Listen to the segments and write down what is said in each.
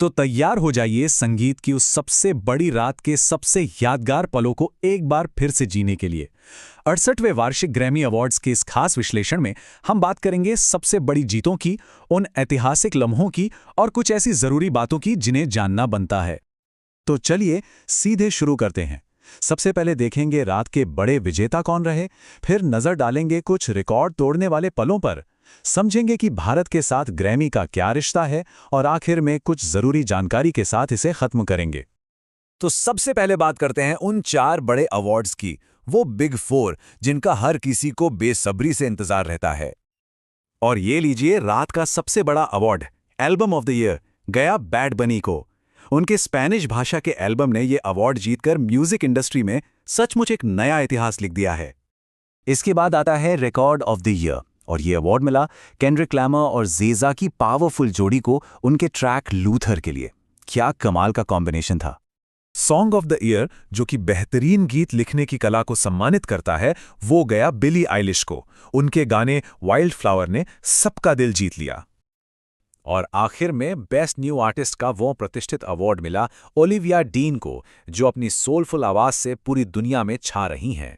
तो तैयार हो जाइए संगीत की उस सबसे बड़ी रात के सबसे यादगार पलों को एक बार फिर से जीने के लिए। 68वें वार्षिक ग्रैमी अवार्ड्स के इस खास विश्लेषण में हम बात करेंगे सबसे बड़ी जीतों की, उन ऐतिहासिक लम्हों की और कुछ ऐसी जरूरी बातों की जिन्हें जानना बनता है। तो चलिए सीधे शुरू करते हैं। सबसे पहले देखेंगे रात के बड़े विजेता कौन रहे, फिर नजर डालेंगे कुछ रिकॉर्ड तोड़ने वाले पलों पर, समझेंगे कि भारत के साथ ग्रैमी का क्या रिश्ता है और आखिर में कुछ जरूरी जानकारी के साथ इसे खत्म करेंगे। तो सबसे पहले बात करते हैं उन 4 बड़े अवार्ड्स की, वो बिग 4 जिनका हर किसी को बेसब्री से इंतजार रहता है। और ये लीजिए रात का सबसे बड़ा award, album of the year, गया बैड बनी को। उनके स्पेनिश भाषा के एल्बम ने ये अवार्ड जीतकर म्यूजिक इंडस्ट्री में सचमुच एक नया इतिहास लिख दिया है। इसके बाद आता है रिकॉर्ड ऑफ द ईयर, और ये अवार्ड मिला केंड्रिक लामर और जेजा की पावरफुल जोड़ी को उनके ट्रैक लूथर के लिए। क्या कमाल का कॉम्बिनेशन था। सॉन्ग ऑफ द ईयर, जो कि बेहतरीन गीत लिखने की कला को सम्मानित करता है, वो गया बिली आइलिश को। उनके गाने वाइल्ड फ्लावर ने सबका दिल जीत लिया। और आखिर में बेस्ट न्यू आर्टिस्ट का वो प्रतिष्ठित अवार्ड मिला ओलिविया डीन को, जो अपनी सोलफुल आवाज से पूरी दुनिया में छा रही हैं।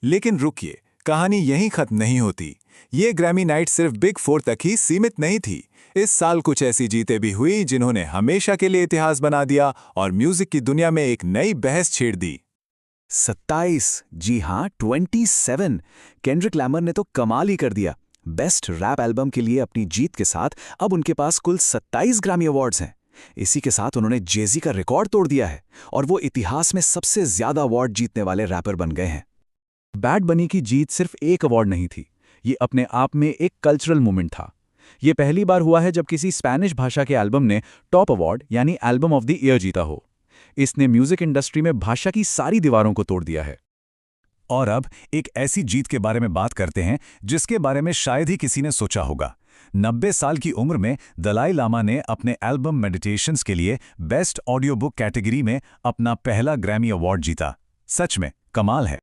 लेकिन रुकिए, कहानी यहीं खत्म नहीं होती। ये ग्रैमी नाइट सिर्फ बिग 4 तक ही सीमित नहीं थी। इस साल कुछ ऐसी जीतें भी हुई जिन्होंने हमेशा के लिए इतिहास बना दिया और म्यूजिक की दुनिया में एक नई बहस छेड़ दी। 27, जी हाँ 27। केंड्रिक लामर ने तो कमाल ही कर दिया। बेस्ट रैप एल्बम के लिए अपनी जीत के साथ अब उनके पास कुल 27 ग्रैमी अवार्ड्स हैं। इसी के साथ उन्होंने जेजी का रिकॉर्ड तोड़ दिया है और वो इतिहास में सबसे ज्यादा अवार्ड जीतने वाले रैपर बन गए हैं। बैड बनी की जीत सिर्फ एक अवार्ड नहीं थी, ये अपने आप में एक कल्चरल मूवमेंट था। ये पहली बार हुआ है जब किसी स्पेनिश भाषा के एल्बम ने टॉप अवार्ड यानी एल्बम ऑफ द ईयर जीता हो। इसने म्यूजिक इंडस्ट्री में भाषा की सारी दीवारों को तोड़ दिया है। और अब एक ऐसी जीत के बारे में बात करते हैं जिसके बारे में शायद ही किसी ने सोचा होगा। 90 साल की उम्र में दलाई लामा ने अपने एल्बम मेडिटेशंस के लिए बेस्ट ऑडियो बुक कैटेगरी में अपना पहला ग्रैमी अवार्ड जीता। सच में कमाल है।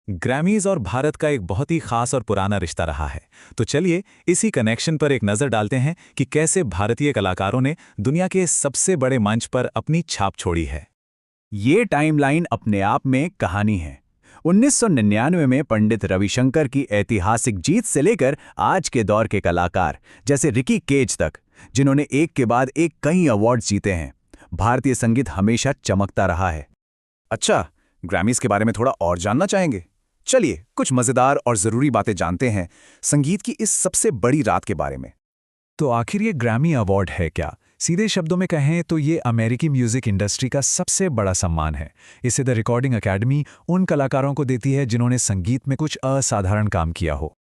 ग्रैमीज और भारत का एक बहुत ही खास और पुराना रिश्ता रहा है। तो चलिए इसी कनेक्शन पर एक नज़र डालते हैं कि कैसे भारतीय कलाकारों ने दुनिया के सबसे बड़े मंच पर अपनी छाप छोड़ी है। ये टाइमलाइन अपने आप में कहानी है। 1999 में पंडित रविशंकर की ऐतिहासिक जीत से लेकर आज के दौर के कलाकार जैसे रिकी केज तक, जिन्होंने एक के बाद एक कई अवार्ड जीते हैं, भारतीय संगीत हमेशा चमकता रहा है। अच्छा, ग्रैमीज के बारे में थोड़ा और जानना चाहेंगे? चलिए कुछ मजेदार और जरूरी बातें जानते हैं संगीत की इस सबसे बड़ी रात के बारे में। तो आखिर ये ग्रैमी अवार्ड है क्या? सीधे शब्दों में कहें तो ये अमेरिकी म्यूजिक इंडस्ट्री का सबसे बड़ा सम्मान है। इसे द रिकॉर्डिंग अकेडमी उन कलाकारों को देती है जिन्होंने संगीत में कुछ असाधारण काम किया हो।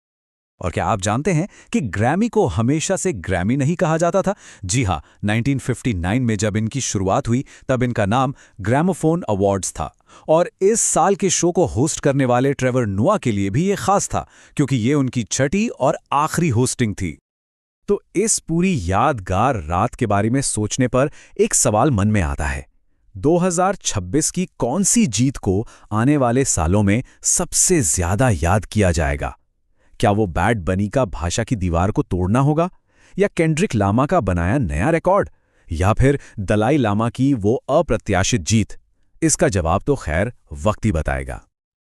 और क्या आप जानते हैं कि ग्रैमी को हमेशा से ग्रैमी नहीं कहा जाता था? जी हाँ, 1959 में जब इनकी शुरुआत हुई तब इनका नाम ग्रामोफोन अवार्ड्स था। और इस साल के शो को होस्ट करने वाले ट्रेवर नोआ के लिए भी ये खास था, क्योंकि ये उनकी छठी और आखिरी होस्टिंग थी। तो इस पूरी यादगार रात के बारे में सोचने पर एक सवाल मन में आता है, 2026 की कौन सी जीत को आने वाले सालों में सबसे ज्यादा याद किया जाएगा? क्या वो बैड बनी का भाषा की दीवार को तोड़ना होगा, या केंड्रिक लामा का बनाया नया रिकॉर्ड, या फिर दलाई लामा की वो अप्रत्याशित जीत? इसका जवाब तो खैर वक्त ही बताएगा।